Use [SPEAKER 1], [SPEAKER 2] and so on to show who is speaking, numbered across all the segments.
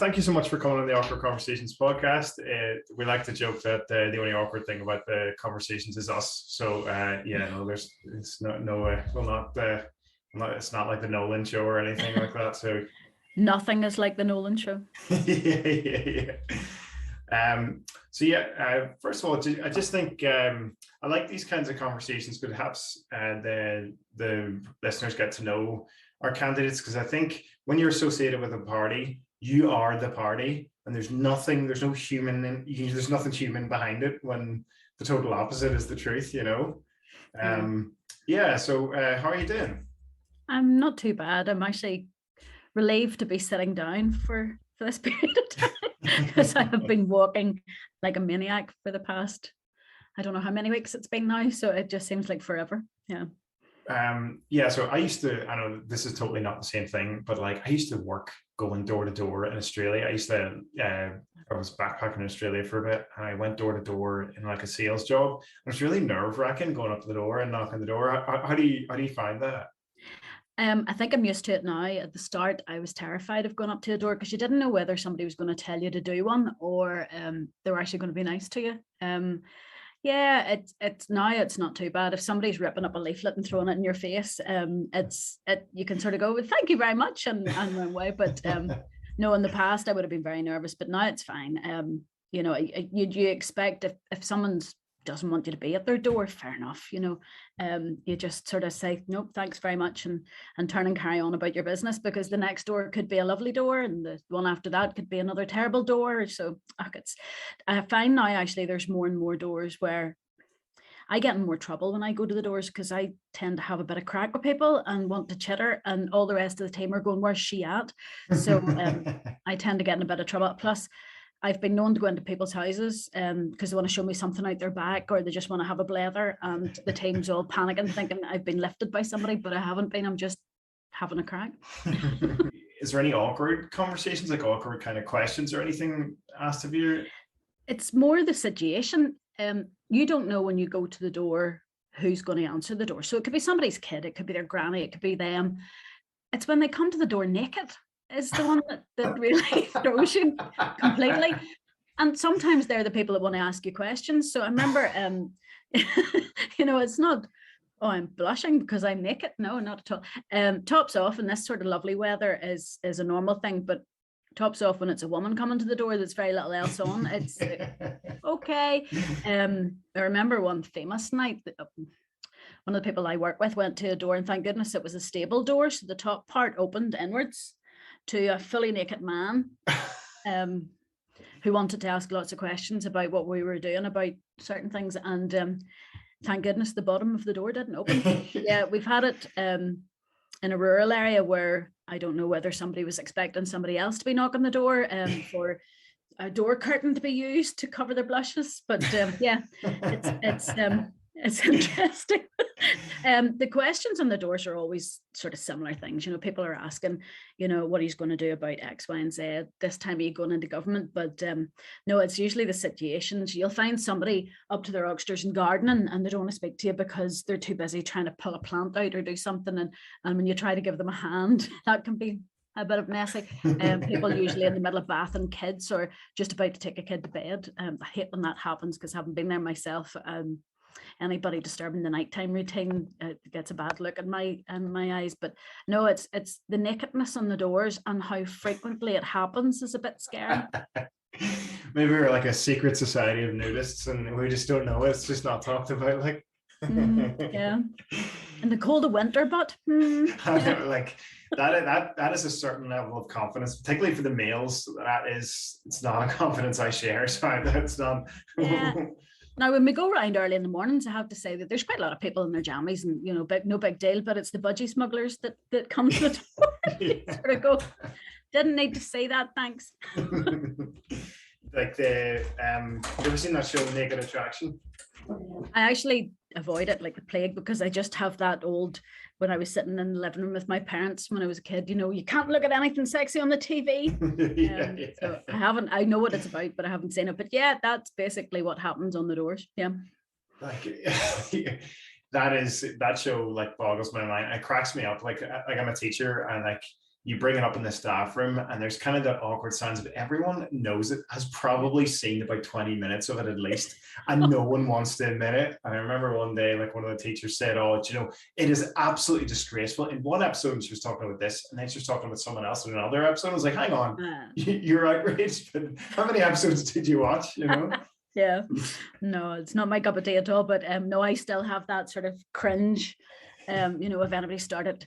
[SPEAKER 1] thank you so much for coming on the Awkward Conversations podcast. We like to joke that the only awkward thing about the conversations is us. So it's not like the Nolan show or anything like that. So
[SPEAKER 2] nothing is like the Nolan show.
[SPEAKER 1] yeah. First of all, I just think I like these kinds of conversations because it helps the listeners get to know our candidates, because I think when you're associated with a party, you are the party, and there's nothing human behind it, when the total opposite is the truth, you know. So how are you doing?
[SPEAKER 2] I'm not too bad. I'm actually relieved to be sitting down for this period of time, because I have been walking like a maniac for the past, I don't know how many weeks it's been now, so it just seems like forever. So I know this is totally not the same thing, but like I used to work going door to door in Australia. I was backpacking in Australia for a bit, and I went door to door in like a sales job. And it's really nerve-wracking going up to the door and knocking the door. How do you find that? I think I'm used to it now. At the start, I was terrified of going up to a door because you didn't know whether somebody was going to tell you to do one, or they were actually going to be nice to you. It's not too bad. If somebody's ripping up a leaflet and throwing it in your face, you can sort of go, well, thank you very much, and run away. But no, in the past I would have been very nervous, but now it's fine. You expect if someone's doesn't want you to be at their door, fair enough, you just sort of say nope, thanks very much, and turn and carry on about your business, because the next door could be a lovely door and the one after that could be another terrible door. So I find now actually there's more and more doors where I get in more trouble when I go to the doors, because I tend to have a bit of crack with people and want to chitter, and all the rest of the team are going, where's she at? So I tend to get in a bit of trouble. Plus I've been known to go into people's houses because they want to show me something out their back, or they just want to have a blather, and the team's all panicking thinking I've been lifted by somebody, but I haven't been. I'm just having a crack.
[SPEAKER 1] Is there any awkward conversations, like awkward kind of questions or anything asked of you?
[SPEAKER 2] It's more the situation. You don't know when you go to the door who's going to answer the door. So it could be somebody's kid, it could be their granny, it could be them. It's when they come to the door naked is the one that really throws you completely. And sometimes they're the people that want to ask you questions. So I remember, it's not, oh, I'm blushing because I'm naked. No, not at all. Tops off in this sort of lovely weather is a normal thing, but tops off when it's a woman coming to the door, there's very little else on. It's okay. I remember one famous night, one of the people I work with went to a door, and thank goodness it was a stable door. So the top part opened inwards to a fully naked man who wanted to ask lots of questions about what we were doing about certain things. And thank goodness the bottom of the door didn't open. Yeah, we've had it in a rural area where I don't know whether somebody was expecting somebody else to be knocking the door for a door curtain to be used to cover their blushes. But it's interesting. The questions on the doors are always sort of similar things. People are asking, what he's going to do about X, Y, and Z this time of you going into government. But no, it's usually the situations. You'll find somebody up to their oxters and gardening, and they don't want to speak to you because they're too busy trying to pull a plant out or do something. And when you try to give them a hand, that can be a bit of messy. People usually in the middle of bathing kids or just about to take a kid to bed. I hate when that happens because I haven't been there myself. Anybody disturbing the nighttime routine gets a bad look in my eyes. But no, it's the nakedness on the doors and how frequently it happens is a bit scary.
[SPEAKER 1] Maybe we're like a secret society of nudists and we just don't know it. It's just not talked about, like.
[SPEAKER 2] Yeah, in the cold of winter, but
[SPEAKER 1] like that is a certain level of confidence, particularly for the males. It's not a confidence I share, so that's not.
[SPEAKER 2] Yeah. Now, when we go around early in the mornings, I have to say that there's quite a lot of people in their jammies, and no big deal. But it's the budgie smugglers that come to the door. You sort of go, didn't need to say that, thanks.
[SPEAKER 1] Like have you ever seen that show Naked Attraction?
[SPEAKER 2] I actually avoid it like the plague, because I just have that old, when I was sitting in the living room with my parents when I was a kid, you can't look at anything sexy on the TV. So I know what it's about, but I haven't seen it. But yeah, that's basically what happens on the doors. Yeah.
[SPEAKER 1] Like that show like boggles my mind. It cracks me up. Like I'm a teacher, and like you bring it up in the staff room, and there's kind of that awkward silence, but everyone knows it, has probably seen about 20 minutes of it at least, and no one wants to admit it. And I remember one day, like, one of the teachers said, "Oh, you know, it is absolutely disgraceful." In one episode, she was talking about this, and then she was talking about someone else in another episode. I was like, "Hang on, you're outraged, but how many episodes did you watch?" You know?
[SPEAKER 2] Yeah, no, it's not my cup of tea at all. But no, I still have that sort of cringe. You know, if anybody started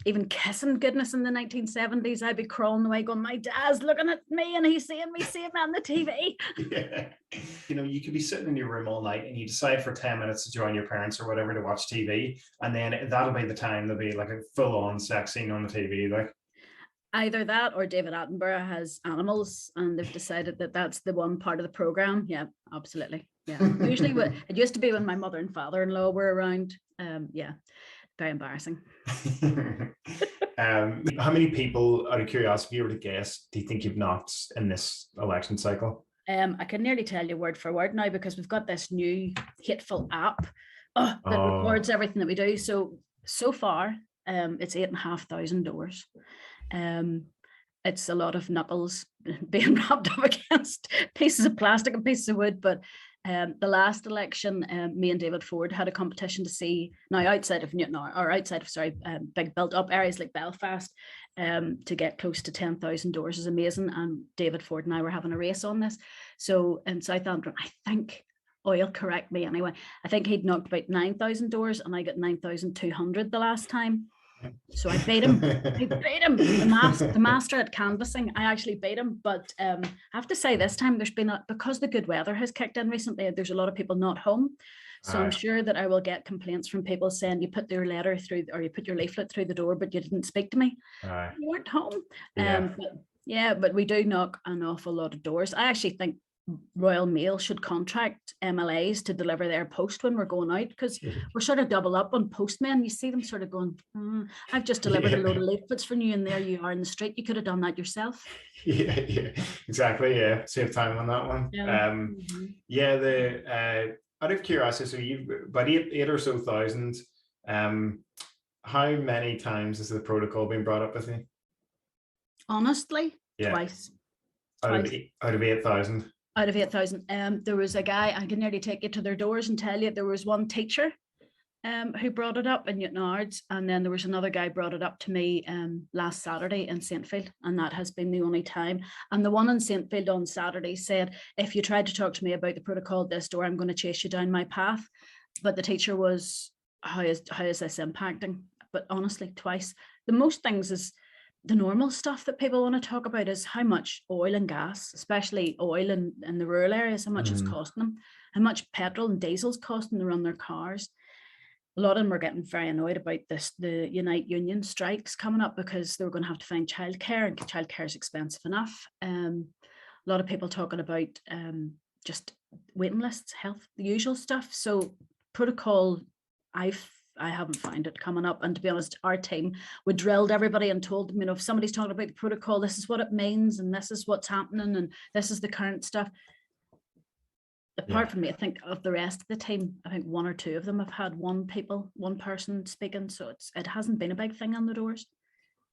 [SPEAKER 2] even kissing goodness in the 1970s, I'd be crawling away going, my dad's looking at me and he's seeing me seeing that on the TV.
[SPEAKER 1] Yeah. You know, you could be sitting in your room all night and you decide for 10 minutes to join your parents or whatever to watch TV, and then that'll be the time there'll be like a full-on sex scene on the TV. Like,
[SPEAKER 2] either that or David Attenborough has animals and they've decided that that's the one part of the program. Yeah, absolutely. Yeah. Usually it used to be when my mother and father-in-law were around. Yeah, very embarrassing.
[SPEAKER 1] How many people, out of curiosity, if you were to guess, do you think you've knocked in this election cycle?
[SPEAKER 2] I can nearly tell you word for word now, because we've got this new hateful app that records everything that we do. So far, it's 8,500 doors. It's a lot of knuckles being wrapped up against pieces of plastic and pieces of wood. But the last election, me and David Ford had a competition to see, now outside of Newton, or outside of, big built up areas like Belfast, to get close to 10,000 doors is amazing. And David Ford and I were having a race on this. So in Southampton, I think, he'll correct me anyway, I think he'd knocked about 9,000 doors and I got 9,200 the last time. So I beat him. The master at canvassing. I actually beat him. But I have to say, this time there's been because the good weather has kicked in recently, there's a lot of people not home. So I'm sure that I will get complaints from people saying you put your letter through, or you put your leaflet through the door, but you didn't speak to me. You weren't home. But we do knock an awful lot of doors. I actually think Royal Mail should contract MLAs to deliver their post when we're going out, because we're sort of double up on postmen. You see them sort of going, I've just delivered a load of leaflets for you, and there you are in the street. You could have done that yourself.
[SPEAKER 1] Yeah, exactly. Yeah, save time on that one. Out of curiosity, so you've about eight or so thousand. How many times has the protocol been brought up with you?
[SPEAKER 2] Honestly, twice.
[SPEAKER 1] Out of 8,000.
[SPEAKER 2] Out of 8,000. There was a guy, I can nearly take you to their doors and tell you, there was one teacher who brought it up in Newton Ards, and then there was another guy brought it up to me last Saturday in Saintfield, and that has been the only time. And the one in Saintfield on Saturday said, if you tried to talk to me about the protocol at this door, I'm going to chase you down my path. But the teacher was, how is this impacting? But honestly, twice. The most things is the normal stuff that people want to talk about is how much oil and gas, especially oil in the rural areas, how much it's costing them, how much petrol and diesel's costing to run their cars. A lot of them are getting very annoyed about the Unite Union strikes coming up, because they're going to have to find childcare, and childcare is expensive enough. A lot of people talking about just waiting lists, health, the usual stuff. So protocol, I haven't found it coming up. And to be honest, our team, we drilled everybody and told them, if somebody's talking about the protocol, this is what it means, and this is what's happening, and this is the current stuff. Apart from me, I think of the rest of the team, I think one or two of them have had one person speaking. So it hasn't been a big thing on the doors.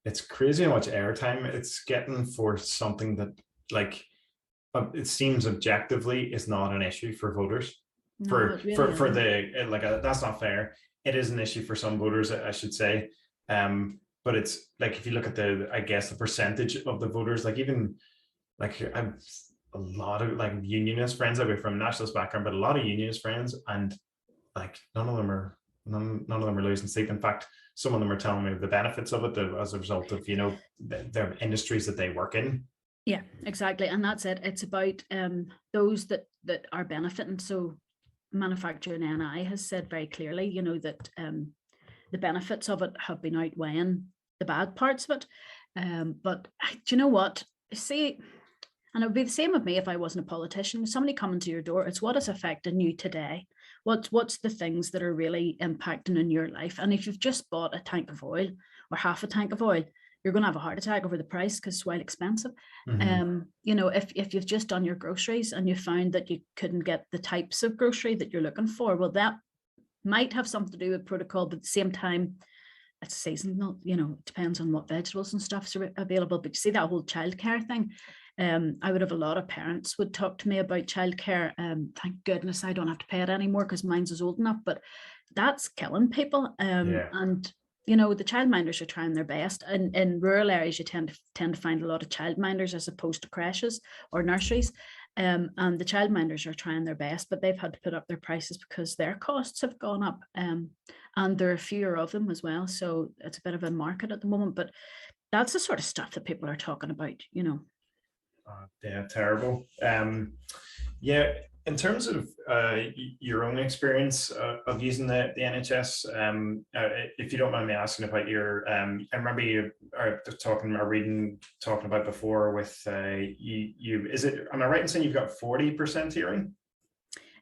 [SPEAKER 1] It's crazy how much airtime it's getting for something that, like, it seems objectively is not an issue for voters. No, that's not fair. It is an issue for some voters, I should say. But it's like, if you look at the percentage of the voters, like, even like I've a lot of like unionist friends, I've been from a nationalist background, but a lot of unionist friends, and like none of them are losing sleep. In fact, some of them are telling me the benefits of it as a result of, their industries that they work in.
[SPEAKER 2] Yeah, exactly. And that's it. It's about those that are benefiting. So manufacturing NI has said very clearly, that the benefits of it have been outweighing the bad parts of it. But do you know what? See, and it would be the same with me if I wasn't a politician. Somebody coming to your door, it's what is affecting you today. What's the things that are really impacting in your life? And if you've just bought a tank of oil or half a tank of oil, you're going to have a heart attack over the price because it's well expensive. If you've just done your groceries and you found that you couldn't get the types of grocery that you're looking for, well, that might have something to do with protocol, but at the same time, it's seasonal, you know, it depends on what vegetables and stuff's available. But you see that whole childcare thing. I would have a lot of parents would talk to me about childcare. Thank goodness I don't have to pay it anymore because mine's is old enough, but that's killing people. And you know, the childminders are trying their best. And in rural areas, you tend to find a lot of childminders as opposed to creches or nurseries. And the childminders are trying their best, but they've had to put up their prices because their costs have gone up. And there are fewer of them as well. So it's a bit of a market at the moment, but that's the sort of stuff that people are talking about, you know.
[SPEAKER 1] Yeah, terrible. Yeah, in terms of your own experience of using the NHS, if you don't mind me asking about your, I remember you are talking or reading, talking about before with you, is it, am I right in saying you've got 40% hearing?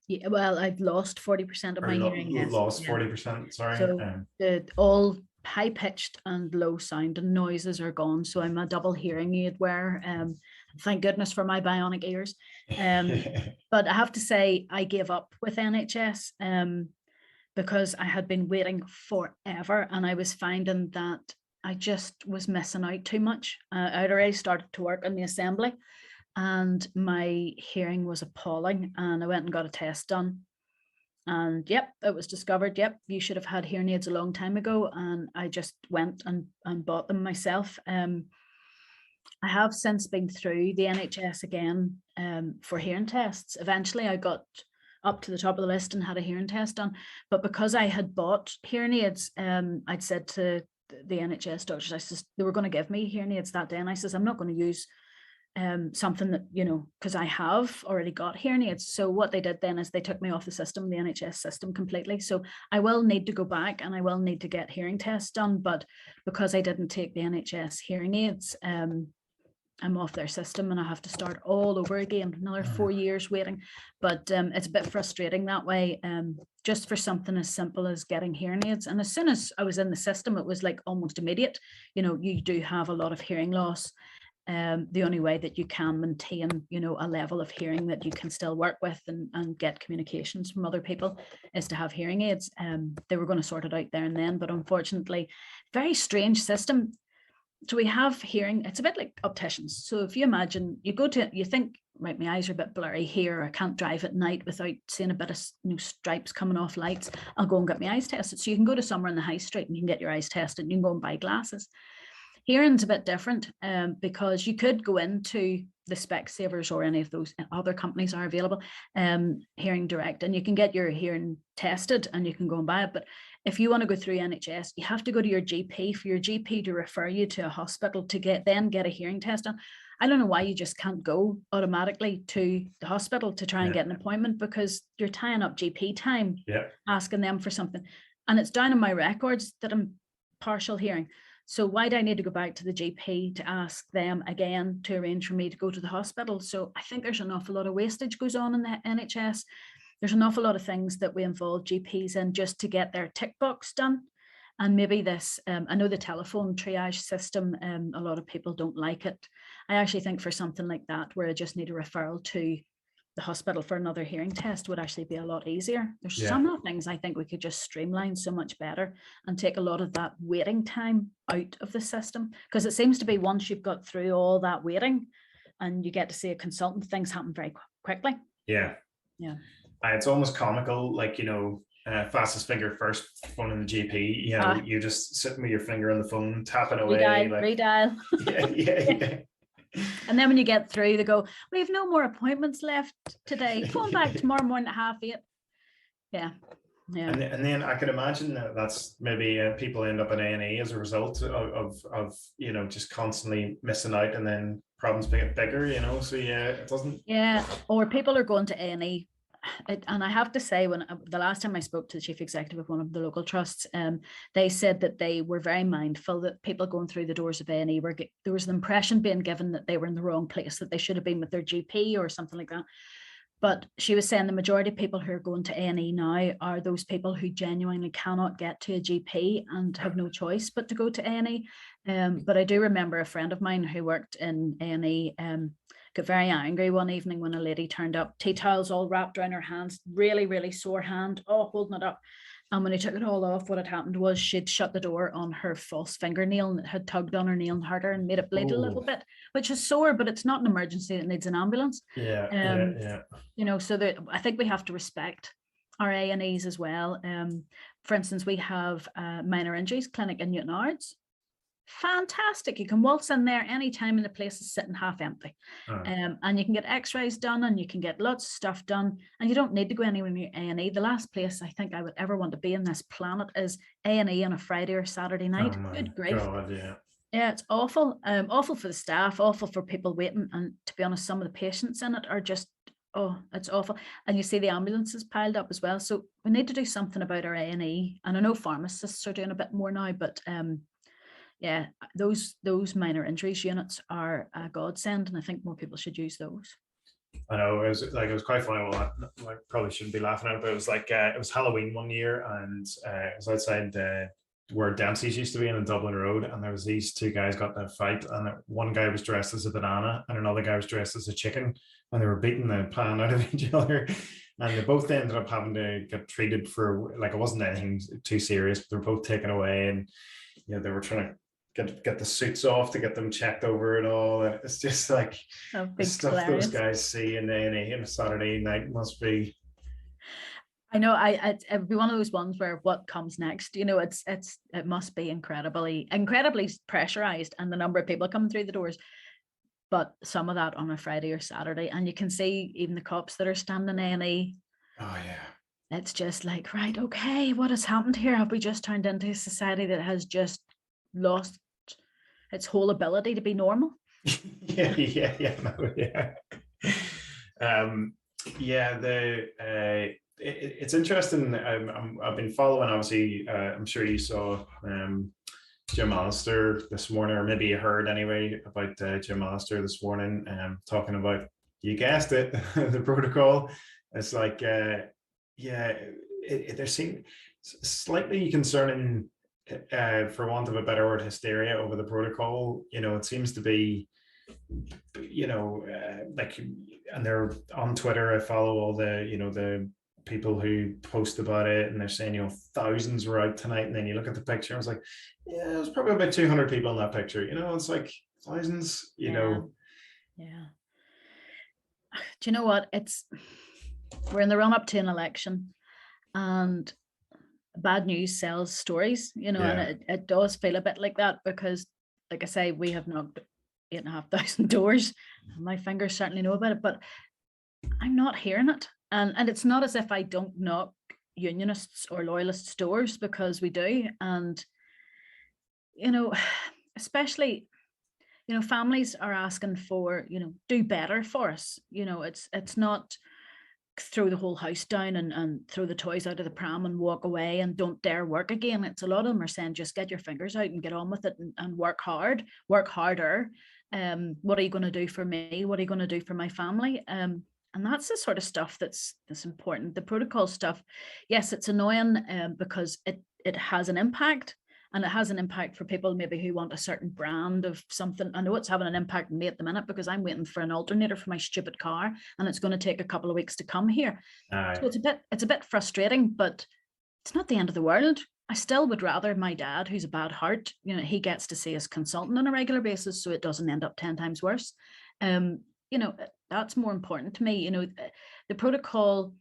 [SPEAKER 2] Yeah, well, I've lost 40% of my hearing. Yes.
[SPEAKER 1] Lost 40%, sorry.
[SPEAKER 2] So all high pitched and low sound and noises are gone. So I'm a double hearing aid wearer. Thank goodness for my bionic ears. But I have to say, I gave up with NHS because I had been waiting forever, and I was finding that I just was missing out too much. I'd already started to work in the assembly, and my hearing was appalling. And I went and got a test done. And yep, it was discovered, yep, you should have had hearing aids a long time ago. And I just went and bought them myself. I have since been through the NHS again for hearing tests. Eventually I got up to the top of the list and had a hearing test done. But because I had bought hearing aids, I'd said to the NHS doctors, I said, they were going to give me hearing aids that day. And I says, I'm not going to use something that, you know, because I have already got hearing aids. So what they did then is they took me off the system, the NHS system completely. So I will need to go back and I will need to get hearing tests done. But because I didn't take the NHS hearing aids, I'm off their system and I have to start all over again, another 4 years waiting. But it's a bit frustrating that way, just for something as simple as getting hearing aids. And as soon as I was in the system, it was like almost immediate. You know, you do have a lot of hearing loss. The only way that you can maintain, you know, a level of hearing that you can still work with and get communications from other people is to have hearing aids. They were going to sort it out there and then, but unfortunately, very strange system. So we have hearing, it's a bit like opticians. So if you imagine you go to, you think, right, my eyes are a bit blurry here, I can't drive at night without seeing a bit of stripes coming off lights, I'll go and get my eyes tested. So you can go to somewhere in the high street and you can get your eyes tested and you can go and buy glasses. Hearing's a bit different because you could go into the Specsavers or any of those other companies are available, Hearing Direct, and you can get your hearing tested and you can go and buy it. But if you want to go through NHS, you have to go to your GP for your GP to refer you to a hospital to get a hearing test done. I don't know why you just can't go automatically to the hospital to try and get an appointment, because you're tying up GP time, asking them for something. And it's down in my records that I'm partial hearing. So why do I need to go back to the GP to ask them again to arrange for me to go to the hospital? So I think there's an awful lot of wastage goes on in the NHS. There's an awful lot of things that we involve GPs in just to get their tick box done. And maybe this, I know the telephone triage system, a lot of people don't like it. I actually think for something like that, where I just need a referral to the hospital for another hearing test, would actually be a lot easier. There's some things I think we could just streamline so much better and take a lot of that waiting time out of the system, because it seems to be once you've got through all that waiting and you get to see a consultant, things happen very quickly.
[SPEAKER 1] It's almost comical, like, you know, fastest finger first, phone in the GP, you know, you just sitting with your finger on the phone tapping away,
[SPEAKER 2] redial. And then when you get through, they go, we have no more appointments left today. Phone back tomorrow morning at 8:30. Yeah.
[SPEAKER 1] And then I could imagine that's maybe people end up in A&E as a result of you know, just constantly missing out, and then problems get bigger, you know. So it doesn't. Yeah,
[SPEAKER 2] or people are going to A&E. And I have to say, when the last time I spoke to the chief executive of one of the local trusts, they said that they were very mindful that people going through the doors of A&E there was an impression being given that they were in the wrong place, that they should have been with their GP or something like that. But she was saying the majority of people who are going to A&E now are those people who genuinely cannot get to a GP and have no choice but to go to A&E. But I do remember a friend of mine who worked in A&E got very angry one evening when a lady turned up, tea towels all wrapped around her hands, really, really sore hand, holding it up. And when he took it all off, what had happened was she'd shut the door on her false fingernail and it had tugged on her nail and hurt her and made it bleed a little bit, which is sore, but it's not an emergency that needs an ambulance.
[SPEAKER 1] Yeah.
[SPEAKER 2] So that I think we have to respect our A&Es as well. For instance, we have minor injuries clinic in Newton Ards. Fantastic. You can waltz in there anytime and the place is sitting half empty. And you can get x-rays done and you can get lots of stuff done and you don't need to go anywhere near A&E. The last place I think I would ever want to be in this planet is A&E on a Friday or Saturday night. Good grief.
[SPEAKER 1] God,
[SPEAKER 2] yeah, it's awful. Awful for the staff, awful for people waiting. And to be honest, some of the patients in it are just, oh, it's awful. And you see the ambulances piled up as well. So we need to do something about our A&E. And I know pharmacists are doing a bit more now, but yeah, those minor injuries units are a godsend, and I think more people should use those.
[SPEAKER 1] I know, it was quite funny. Well, I probably shouldn't be laughing at it, but it was like it was Halloween one year, and it was outside where Dempsey's used to be in Dublin Road, and there was these two guys got in a fight, and one guy was dressed as a banana, and another guy was dressed as a chicken, and they were beating the pan out of each other, and they both ended up having to get treated for, like, it wasn't anything too serious, but they were both taken away, and they were trying to get the suits off to get them checked over and all. And it's just like the stuff hilarious. Those guys see in A&E on a Saturday night must be.
[SPEAKER 2] I know it'd be one of those ones where what comes next, it must be incredibly pressurized, and the number of people coming through the doors. But some of that on a Friday or Saturday, and you can see even the cops that are standing A&E.
[SPEAKER 1] Oh yeah.
[SPEAKER 2] It's just like, right, okay, what has happened here? Have we just turned into a society that has just lost its whole ability to be normal?
[SPEAKER 1] It's interesting. I've been following, obviously, I'm sure you saw Jim Allister this morning, or maybe you heard anyway about Jim Allister this morning, talking about, you guessed it, the protocol. It's like there seems slightly concerning, for want of a better word, hysteria over the protocol. It seems to be, like, and they're on Twitter. I follow all the people who post about it, and they're saying, thousands were out tonight. And then you look at the picture, and it's like, yeah, there's probably about 200 people in that picture. It's like thousands,
[SPEAKER 2] Yeah. Do you know what? We're in the run up to an election, and bad news sells stories, and it does feel a bit like that, because, like I say, we have knocked 8,500 doors. My fingers certainly know about it, but I'm not hearing it. And it's not as if I don't knock unionists or loyalists' doors, because we do. And, especially, families are asking for, do better for us. It's not throw the whole house down and throw the toys out of the pram and walk away and don't dare work again. It's a lot of them are saying, just get your fingers out and get on with it and work hard, work harder. What are you going to do for me? What are you going to do for my family? And that's the sort of stuff that's important. The protocol stuff, yes, it's annoying because it has an impact. And it has an impact for people maybe who want a certain brand of something. I know it's having an impact on me at the minute, because I'm waiting for an alternator for my stupid car, and it's going to take a couple of weeks to come here. So it's a bit frustrating, but it's not the end of the world. I still would rather my dad, who's a bad heart, he gets to see his consultant on a regular basis, so it doesn't end up 10 times worse. That's more important to me. The protocol,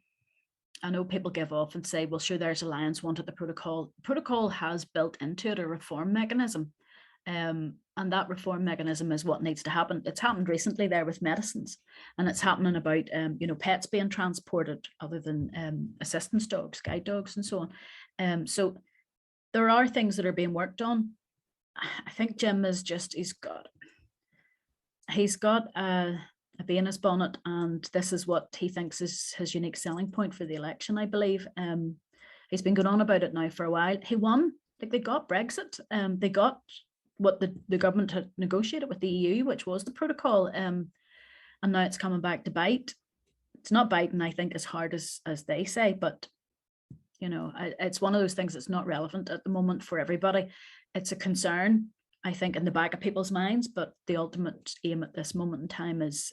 [SPEAKER 2] I know people give off and say, well, sure, there's Alliance wanted the protocol. Protocol has built into it a reform mechanism. And that reform mechanism is what needs to happen. It's happened recently there with medicines, and it's happening about, pets being transported other than assistance dogs, guide dogs, and so on. So there are things that are being worked on. I think Jim is just, he's got a bee in his bonnet, and this is what he thinks is his unique selling point for the election, I believe. He's been going on about it now for a while. He won, like, they got Brexit. They got what the government had negotiated with the EU, which was the protocol. And now it's coming back to bite. It's not biting, I think, as hard as they say, but it's one of those things that's not relevant at the moment for everybody. It's a concern, I think, in the back of people's minds, but the ultimate aim at this moment in time is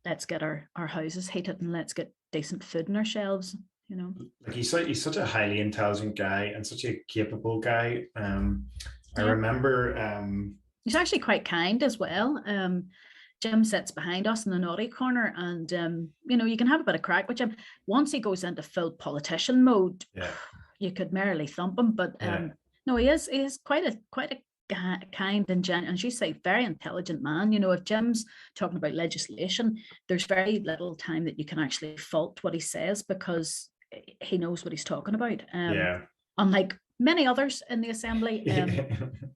[SPEAKER 2] let's get our houses heated and let's get decent food on our shelves. you know.
[SPEAKER 1] Like he's such a highly intelligent guy and such a capable guy. I
[SPEAKER 2] Yeah.
[SPEAKER 1] remember
[SPEAKER 2] He's actually quite kind as well. Jim sits behind us in the naughty corner, and you know, you can have a bit of crack with Jim. Once he goes into full politician mode,
[SPEAKER 1] yeah,
[SPEAKER 2] you could merrily thump him. But
[SPEAKER 1] yeah,
[SPEAKER 2] no, he is quite a kind and and she say very intelligent man. You know, if Jim's talking about legislation, there's very little time that you can actually fault what he says, because he knows what he's talking about.
[SPEAKER 1] yeah.
[SPEAKER 2] Unlike many others in the assembly,
[SPEAKER 1] Yeah.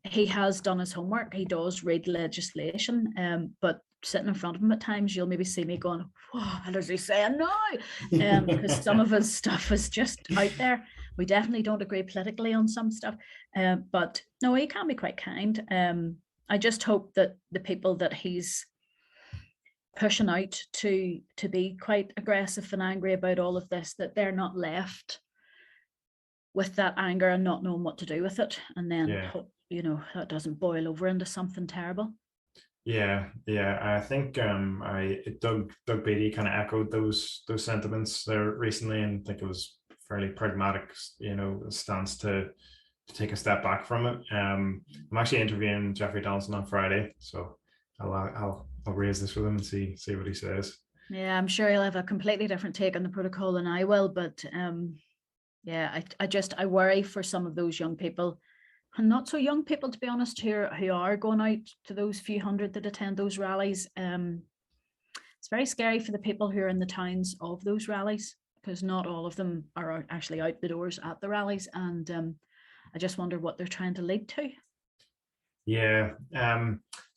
[SPEAKER 2] he has done his homework. He does read legislation, but sitting in front of him at times, you'll maybe see me going, what is he saying now? Because some of his stuff is just out there. We definitely don't agree politically on some stuff, but no, he can be quite kind. I just hope that the people that he's pushing out to be quite aggressive and angry about all of this, that they're not left with that anger and not knowing what to do with it, and then
[SPEAKER 1] Yeah.
[SPEAKER 2] you know, that doesn't boil over into something terrible.
[SPEAKER 1] Yeah, yeah. I think Doug Beatty kind of echoed those sentiments there recently, and I think it was fairly pragmatic, you know, stance to take a step back from it. I'm actually interviewing Jeffrey Donaldson on Friday, so I'll raise this with him and see what he says.
[SPEAKER 2] Yeah, I'm sure he'll have a completely different take on the protocol than I will, but yeah, I worry for some of those young people, and not so young people, to be honest, who are going out to those few hundred that attend those rallies. It's very scary for the people who are in the towns of those rallies, because not all of them are actually out the doors at the rallies, and I just wonder what they're trying to lead to.
[SPEAKER 1] Yeah,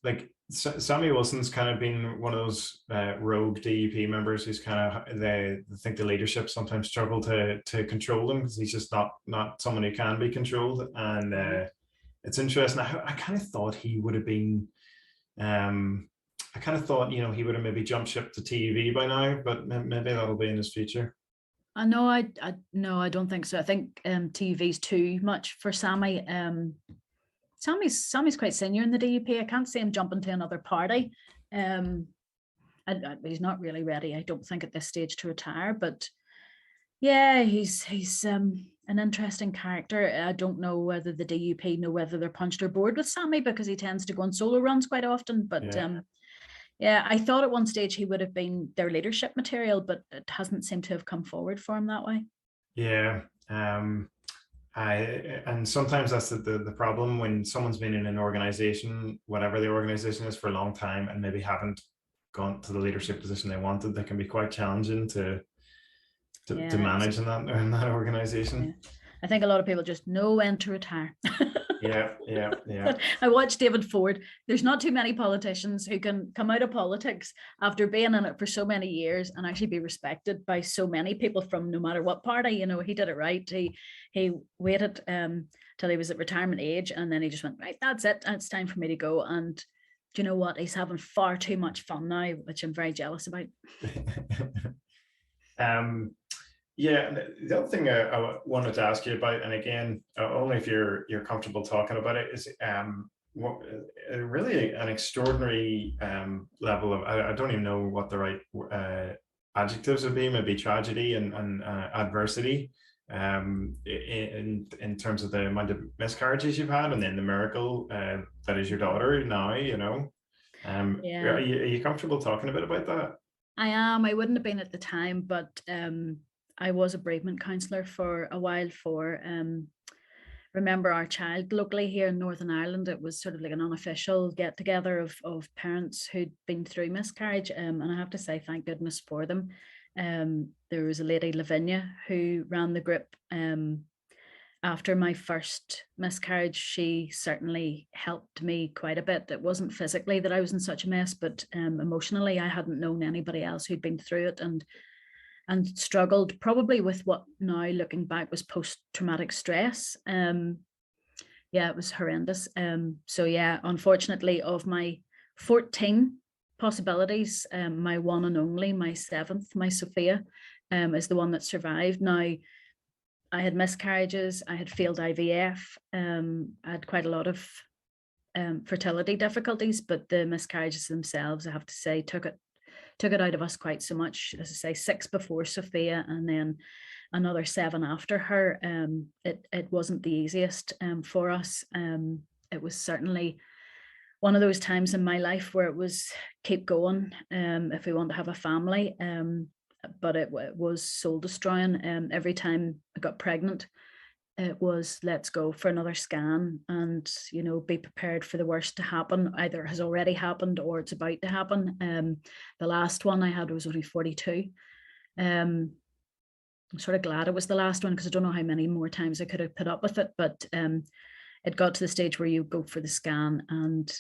[SPEAKER 1] like Sammy Wilson's kind of been one of those rogue DUP members who's kind of they think the leadership sometimes struggle to control him because he's just not someone who can be controlled. And it's interesting. I kind of thought he would have been. I kind of thought, you know, he would have maybe jumped ship to TV by now, but maybe that'll be in his future.
[SPEAKER 2] I know. No, I don't think so. I think TV's too much for Sammy. Sammy's quite senior in the DUP. I can't see him jumping to another party. He's not really ready, I don't think, at this stage to retire. But yeah, he's an interesting character. I don't know whether the DUP know whether they're punched or bored with Sammy, because he tends to go on solo runs quite often. But yeah, I thought at one stage he would have been their leadership material, but it hasn't seemed to have come forward for him that way.
[SPEAKER 1] Yeah. And sometimes that's the problem when someone's been in an organization, whatever the organization is, for a long time and maybe haven't gone to the leadership position they wanted. They can be quite challenging to manage in that organization.
[SPEAKER 2] Yeah. I think a lot of people just know when to retire.
[SPEAKER 1] Yeah.
[SPEAKER 2] I watched David Ford. There's not too many politicians who can come out of politics after being in it for so many years and actually be respected by so many people from no matter what party. You know, he did it right. He waited till he was at retirement age, and then he just went, right, that's it. It's time for me to go. And do you know what? He's having far too much fun now, which I'm very jealous about.
[SPEAKER 1] Yeah, the other thing I wanted to ask you about, and again, only if you're comfortable talking about it, is what really an extraordinary level of I don't even know what the right adjectives would be, maybe tragedy and adversity in terms of the amount of miscarriages you've had, and then the miracle that is your daughter now. You know,
[SPEAKER 2] Yeah.
[SPEAKER 1] are you comfortable talking a bit about that?
[SPEAKER 2] I am. I wouldn't have been at the time, but I was a bereavement counsellor for a while for Remember Our Child locally here in Northern Ireland. It was sort of like an unofficial get together of parents who'd been through miscarriage, and I have to say thank goodness for them. There was a lady, Lavinia, who ran the group. After my first miscarriage, she certainly helped me quite a bit. It wasn't physically that I was in such a mess, but emotionally, I hadn't known anybody else who'd been through it and struggled probably with what now looking back was post-traumatic stress. Yeah, it was horrendous. So yeah, unfortunately, of my 14 possibilities, my one and only, my seventh, my Sophia, is the one that survived. Now, I had miscarriages, I had failed IVF, I had quite a lot of fertility difficulties, but the miscarriages themselves, I have to say, took took it out of us quite so much. As I say, 6 before Sophia, and then another 7 after her. It wasn't the easiest for us. It was certainly one of those times in my life where it was keep going if we want to have a family. But it was soul destroying. Every time I got pregnant, it was let's go for another scan, and be prepared for the worst to happen. Either has already happened or it's about to happen. The last one I had was only 42. I'm sort of glad it was the last one, because I don't know how many more times I could have put up with it. But it got to the stage where you go for the scan and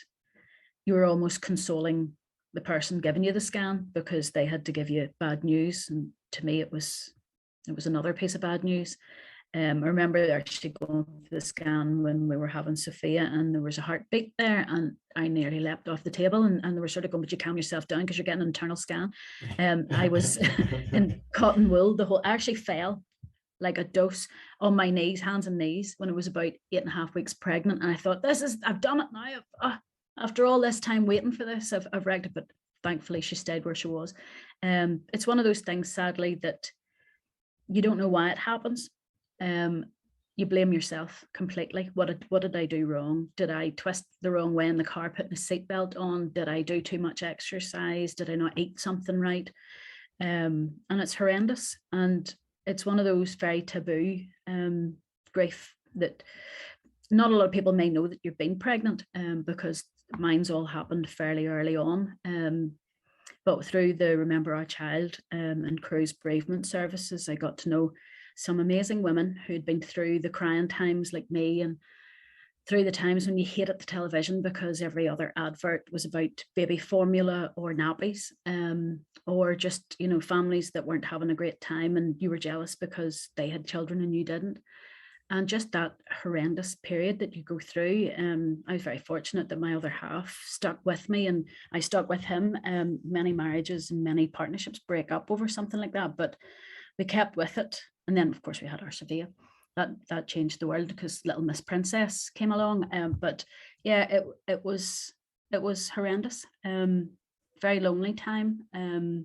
[SPEAKER 2] you were almost consoling the person giving you the scan, because they had to give you bad news. And to me, it was another piece of bad news. I remember actually going for the scan when we were having Sophia, and there was a heartbeat there, and I nearly leapt off the table, and they were sort of going, but you calm yourself down because you're getting an internal scan. I was in cotton wool. I actually fell like a dose on my knees, hands and knees, when I was about 8.5 weeks pregnant. And I thought, I've done it now. After all this time waiting for this, I've wrecked it. But thankfully she stayed where she was. It's one of those things, sadly, that you don't know why it happens. You blame yourself completely. What did I do wrong? Did I twist the wrong way in the car putting a seatbelt on? Did I do too much exercise? Did I not eat something right? And it's horrendous. And it's one of those very taboo grief that not a lot of people may know that you've been pregnant, because mine's all happened fairly early on. But through the Remember Our Child and Crew's bereavement services, I got to know some amazing women who'd been through the crying times like me, and through the times when you hated the television because every other advert was about baby formula or nappies, or just families that weren't having a great time and you were jealous because they had children and you didn't. And just that horrendous period that you go through. I was very fortunate that my other half stuck with me, and I stuck with him. Many marriages and many partnerships break up over something like that, but we kept with it. And then, of course, we had our Sophia. That changed the world because Little Miss Princess came along. But yeah, it was horrendous. Very lonely time. A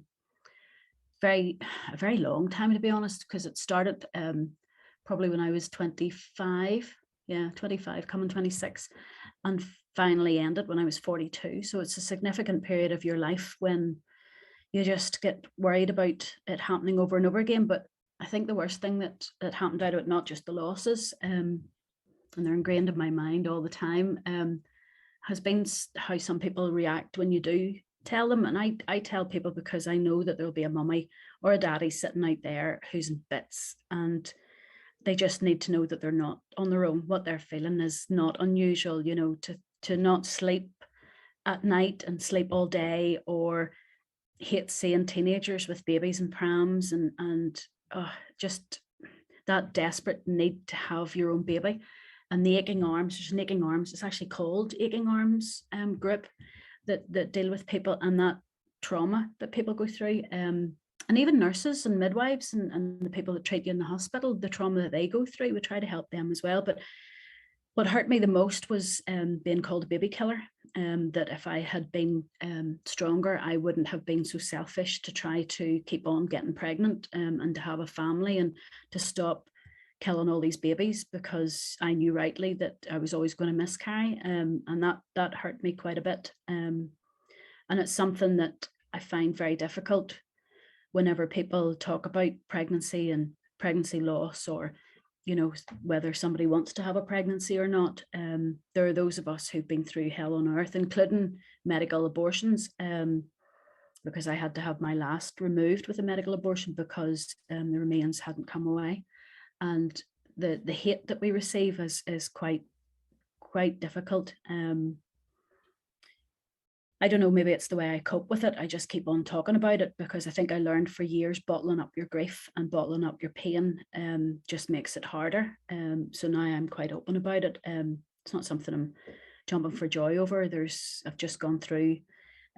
[SPEAKER 2] very long time, to be honest, because it started probably when I was 25. Yeah, 25, coming 26, and finally ended when I was 42. So it's a significant period of your life when you just get worried about it happening over and over again. But I think the worst thing that happened out of it, not just the losses, and they're ingrained in my mind all the time, has been how some people react when you do tell them. And I tell people because I know that there'll be a mummy or a daddy sitting out there who's in bits, and they just need to know that they're not on their own. What they're feeling is not unusual, to not sleep at night and sleep all day, or hate seeing teenagers with babies and prams, and just that desperate need to have your own baby. And the Aching Arms, there's an Aching Arms, it's actually called Aching Arms group that deal with people and that trauma that people go through. And even nurses and midwives and the people that treat you in the hospital, the trauma that they go through, we try to help them as well. But what hurt me the most was being called a baby killer. That if I had been stronger, I wouldn't have been so selfish to try to keep on getting pregnant and to have a family and to stop killing all these babies, because I knew rightly that I was always going to miscarry. And that hurt me quite a bit. And it's something that I find very difficult whenever people talk about pregnancy and pregnancy loss, or whether somebody wants to have a pregnancy or not. There are those of us who've been through hell on earth, including medical abortions, because I had to have my last removed with a medical abortion because the remains hadn't come away. And the hate that we receive is quite difficult. I don't know, maybe it's the way I cope with it. I just keep on talking about it, because I think I learned for years bottling up your grief and bottling up your pain just makes it harder. So now I'm quite open about it. It's not something I'm jumping for joy over. I've just gone through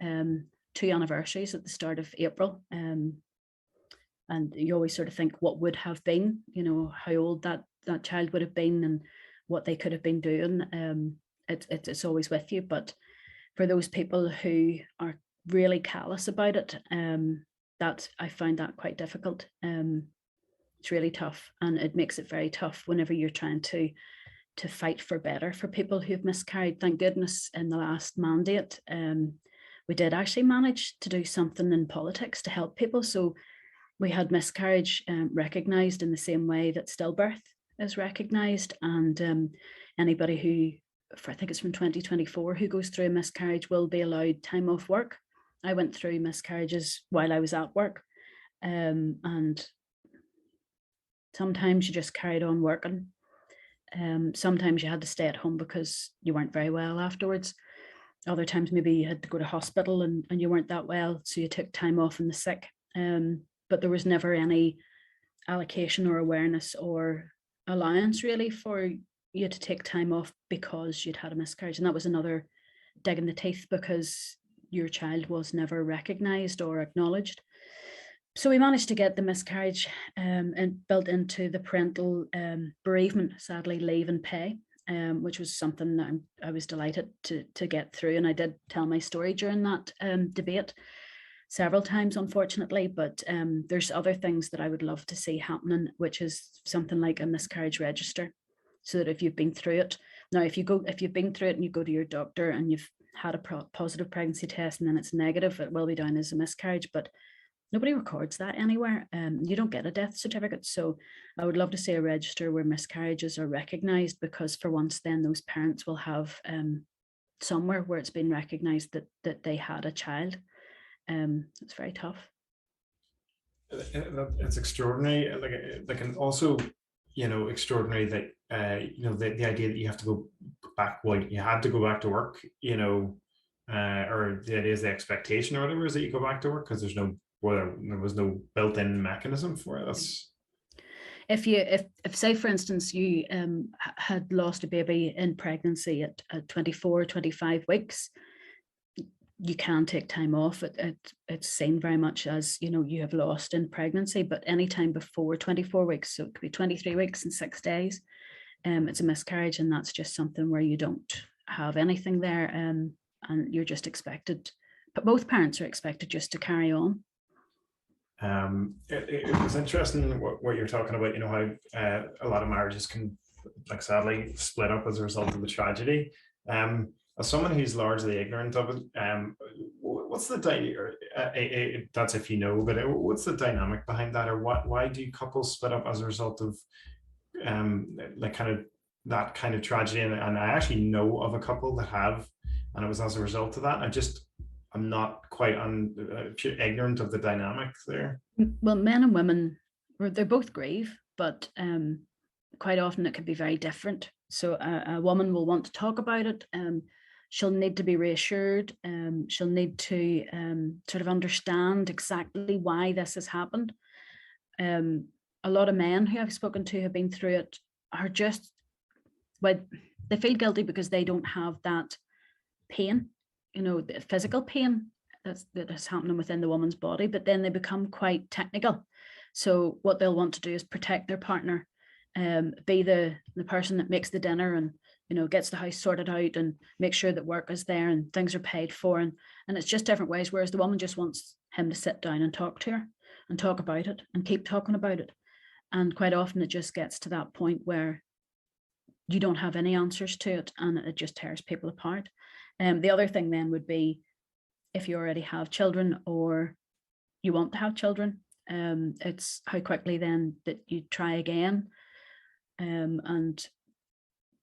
[SPEAKER 2] 2 anniversaries at the start of April. And you always sort of think what would have been, how old that child would have been and what they could have been doing. It's always with you. But for those people who are really callous about it. I find that quite difficult. It's really tough, and it makes it very tough whenever you're trying to fight for better for people who've miscarried. Thank goodness in the last mandate, we did actually manage to do something in politics to help people. So we had miscarriage recognised in the same way that stillbirth is recognised, and anybody who, I think it's from 2024, who goes through a miscarriage will be allowed time off work. I went through miscarriages while I was at work, and sometimes you just carried on working. Sometimes you had to stay at home because you weren't very well afterwards. Other times maybe you had to go to hospital and you weren't that well, so you took time off in the sick. But there was never any allocation or awareness or allowance really for you to take time off because you'd had a miscarriage. And that was another dig in the teeth, because your child was never recognised or acknowledged. So we managed to get the miscarriage and built into the parental bereavement, sadly, leave and pay, which was something that I was delighted to get through. And I did tell my story during that debate several times, unfortunately, but there's other things that I would love to see happening, which is something like a miscarriage register, so that if you've been through it, now if you've been through it and you go to your doctor and you've had a positive pregnancy test and then it's negative, it will be down as a miscarriage, but nobody records that anywhere. You don't get a death certificate. So I would love to see a register where miscarriages are recognised, because for once then those parents will have somewhere where it's been recognised that they had a child. It's very tough.
[SPEAKER 1] It's extraordinary, and also, extraordinary that the idea that you have to go back, you had to go back to work, or the idea is the expectation or whatever is that you go back to work because there was no built-in mechanism for it. That's
[SPEAKER 2] if say for instance you had lost a baby in pregnancy at 24, 25 weeks, you can take time off. It's seen very much as, you have lost in pregnancy, but anytime before 24 weeks, so it could be 23 weeks and 6 days, it's a miscarriage, and that's just something where you don't have anything there, and you're just expected, but both parents are expected just to carry on.
[SPEAKER 1] It was interesting what you're talking about, how a lot of marriages can, sadly, split up as a result of the tragedy. As someone who's largely ignorant of it, what's the that's if you know, but what's the dynamic behind that, or why do couples split up as a result of that kind of tragedy? And I actually know of a couple that have, and it was as a result of that. I'm not quite ignorant of the dynamic there.
[SPEAKER 2] Well, men and women, they both grieve, but quite often it can be very different. So a woman will want to talk about it. She'll need to be reassured. She'll need to sort of understand exactly why this has happened. A lot of men who I've spoken to have been through it are just, they feel guilty because they don't have that pain, the physical pain that is happening within the woman's body, but then they become quite technical. So what they'll want to do is protect their partner, be the person that makes the dinner and gets the house sorted out and make sure that work is there and things are paid for, and it's just different ways, whereas the woman just wants him to sit down and talk to her and talk about it and keep talking about it. And quite often it just gets to that point where you don't have any answers to it, and it just tears people apart. The other thing then would be, if you already have children or you want to have children, it's how quickly then that you try again. And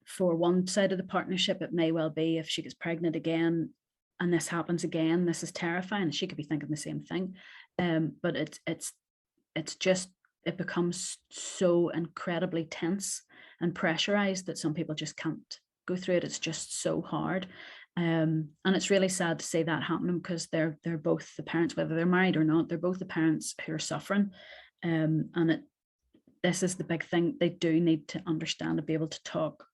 [SPEAKER 2] for one side of the partnership, it may well be, if she gets pregnant again and this happens again, this is terrifying. She could be thinking the same thing. But it becomes so incredibly tense and pressurized that some people just can't go through it. It's just so hard. And it's really sad to see that happening, because they're both the parents, whether they're married or not, they're both the parents who are suffering. This is the big thing. They do need to understand and be able to talk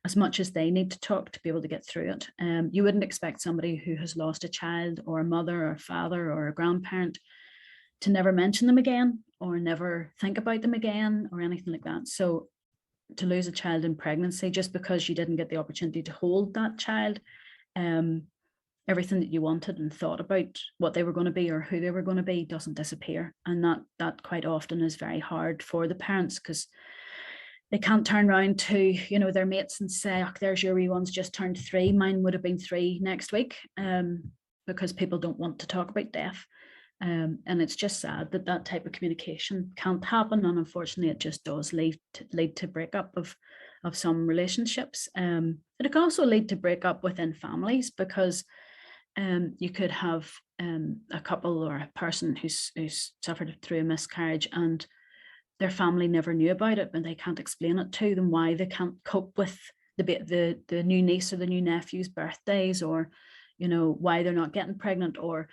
[SPEAKER 2] as much as they need to talk to be able to get through it. You wouldn't expect somebody who has lost a child or a mother or a father or a grandparent to never mention them again or never think about them again or anything like that. So to lose a child in pregnancy just because you didn't get the opportunity to hold that child, everything that you wanted and thought about what they were going to be or who they were going to be doesn't disappear. And that quite often is very hard for the parents, because they can't turn around to, you know, their mates and say, oh, there's your wee one's just turned 3. Mine would have been 3 next week, because people don't want to talk about death. And it's just sad that that type of communication can't happen. And unfortunately, it just does lead to breakup of some relationships. It can also lead to breakup within families, because you could have a couple or a person who's suffered through a miscarriage, and their family never knew about it, and they can't explain it to them why they can't cope with the new niece or the new nephew's birthdays, or, you know, why they're not getting pregnant, or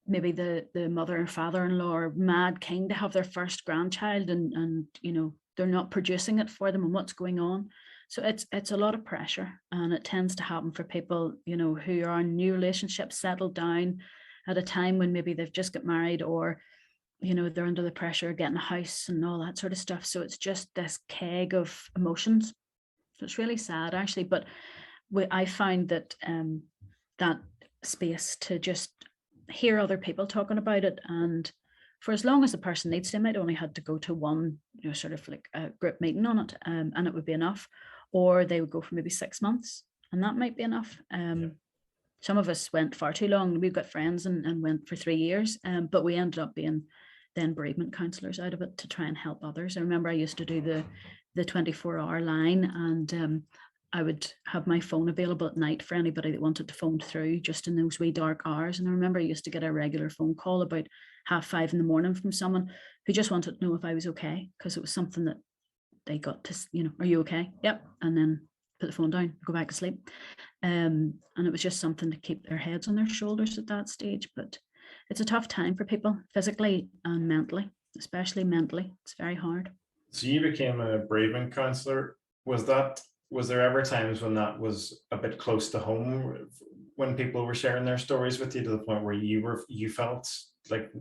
[SPEAKER 2] maybe the mother and father-in-law are mad keen to have their first grandchild, and you know, they're not producing it for them, and what's going on. So it's a lot of pressure, and it tends to happen for people, you know, who are in new relationships, settled down at a time when maybe they've just got married, or, you know, they're under the pressure of getting a house and all that sort of stuff. So it's just this keg of emotions. So it's really sad, actually. But I find that that space to just hear other people talking about it, and for as long as the person needs to, might only had to go to one, you know, sort of like a group meeting on it, and it would be enough. Or they would go for maybe 6 months, and that might be enough. Some of us went far too long. We've got friends and went for 3 years, but we ended up being then bereavement counsellors out of it to try and help others. I remember I used to do the 24-hour line, and I would have my phone available at night for anybody that wanted to phone through just in those wee dark hours. And I remember I used to get a regular phone call about 5:30 in the morning from someone who just wanted to know if I was okay, because it was something that they got to, you know, are you okay? Yep. And then put the phone down, go back to sleep. And it was just something to keep their heads on their shoulders at that stage. But it's a tough time for people, physically and mentally, especially mentally. It's very hard.
[SPEAKER 1] So you became a bereavement counsellor. Was there ever times when that was a bit close to home, when people were sharing their stories with you, to the point where you felt like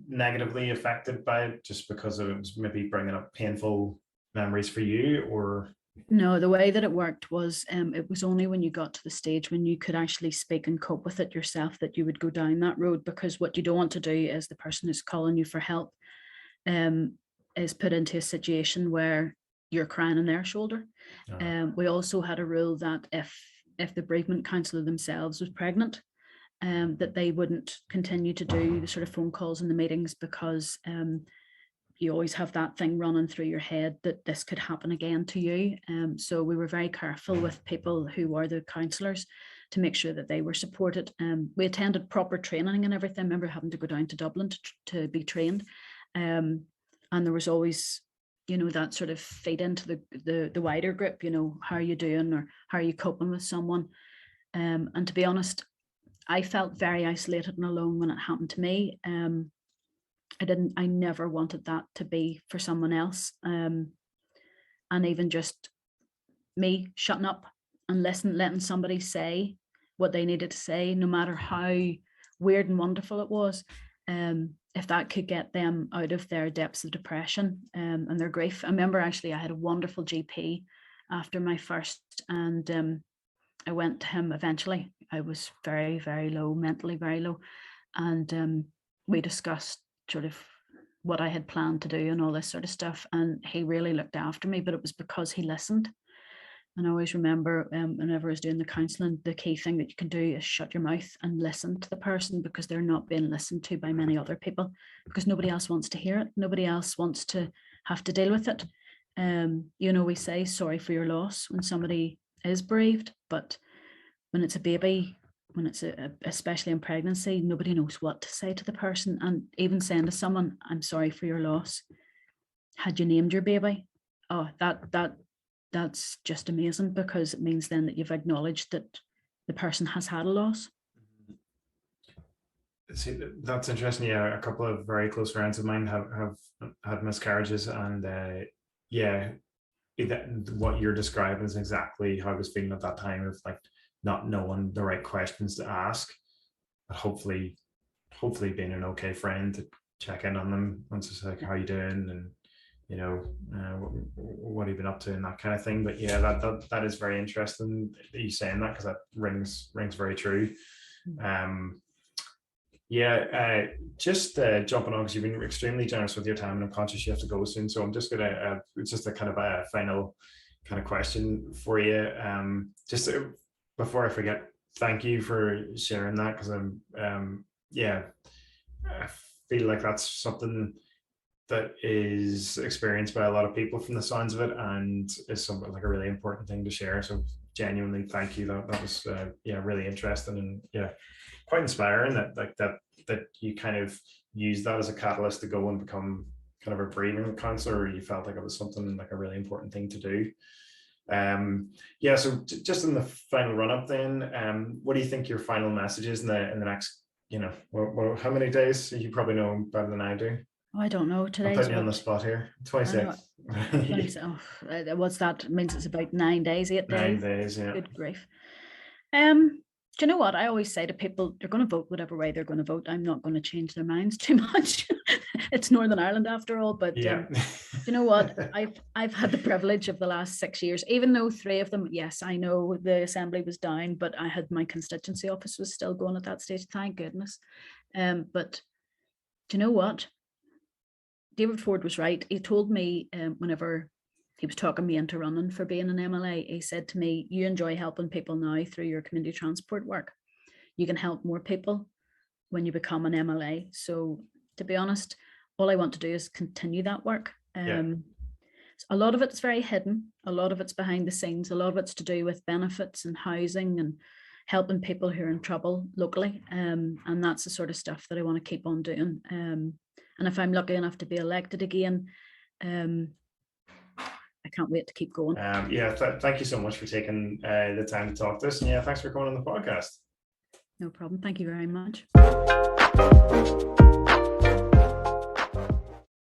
[SPEAKER 1] negatively affected by it, just because it was maybe bringing up painful memories for you? Or
[SPEAKER 2] no, the way that it worked was it was only when you got to the stage when you could actually speak and cope with it yourself that you would go down that road, because what you don't want to do is the person who's calling you for help is put into a situation where you're crying on their shoulder. We also had a rule that if the bereavement counsellor themselves was pregnant, that they wouldn't continue to do the sort of phone calls and the meetings, because you always have that thing running through your head that this could happen again to you. So we were very careful with people who were the counsellors to make sure that they were supported. We attended proper training and everything. I remember having to go down to Dublin to be trained. And there was always, you know, that sort of feed into the wider group, you know, how are you doing, or how are you coping with someone? And to be honest, I felt very isolated and alone when it happened to me. I never wanted that to be for someone else. And even just me shutting up and letting somebody say what they needed to say, no matter how weird and wonderful it was. If that could get them out of their depths of depression and their grief. I remember actually I had a wonderful GP after my first, and I went to him eventually. I was very, very low, mentally very low. And we discussed sort of what I had planned to do and all this sort of stuff. And he really looked after me, but it was because he listened. And I always remember whenever I was doing the counselling, the key thing that you can do is shut your mouth and listen to the person, because they're not being listened to by many other people, because nobody else wants to hear it. Nobody else wants to have to deal with it. You know, we say sorry for your loss when somebody is bereaved, but when it's a baby, when it's especially in pregnancy, nobody knows what to say to the person. And even saying to someone, I'm sorry for your loss, had you named your baby? Oh, that's just amazing, because it means then that you've acknowledged that the person has had a loss.
[SPEAKER 1] See, that's interesting. Yeah, a couple of very close friends of mine have had miscarriages, and what you're describing is exactly how I was feeling at that time, of like not knowing the right questions to ask, but hopefully being an okay friend to check in on them once it's like, how you doing, and you know, what have you been up to, and that kind of thing. But yeah, that is very interesting that you saying that, because that rings very true. Just jumping on, because you've been extremely generous with your time, and I'm conscious you have to go soon. So I'm just gonna it's just a kind of a final kind of question for you. Before I forget, thank you for sharing that, because I feel like that's something that is experienced by a lot of people from the sounds of it, and is something like a really important thing to share. So genuinely, thank you. That was really interesting, and quite inspiring that you kind of use that as a catalyst to go and become kind of a bereavement counselor, or you felt like it was something like a really important thing to do. So just in the final run up then, what do you think your final message is in the next, how many days? You probably know better than I do.
[SPEAKER 2] Oh, I don't know.
[SPEAKER 1] I'm
[SPEAKER 2] Today's
[SPEAKER 1] putting you on the spot here. 26.
[SPEAKER 2] 26. What's that? Means it's about 9 days, 8 days.
[SPEAKER 1] 9 days, yeah.
[SPEAKER 2] Good grief. Do you know what I always say to people? They're going to vote whatever way they're going to vote. I'm not going to change their minds too much. It's Northern Ireland after all. But do you know what? I've had the privilege of the last 6 years, even though 3 of them, yes, I know the assembly was down, but I had my constituency office was still going at that stage. Thank goodness. But do you know what? David Ford was right. He told me whenever he was talking me into running for being an MLA, he said to me, you enjoy helping people now through your community transport work. You can help more people when you become an MLA. So to be honest, all I want to do is continue that work. A lot of it's very hidden. A lot of it's behind the scenes. A lot of it's to do with benefits and housing and helping people who are in trouble locally. And that's the sort of stuff that I want to keep on doing. And if I'm lucky enough to be elected again, I can't wait to keep going.
[SPEAKER 1] Thank you so much for taking the time to talk to us. And thanks for coming on the podcast.
[SPEAKER 2] No problem. Thank you very much.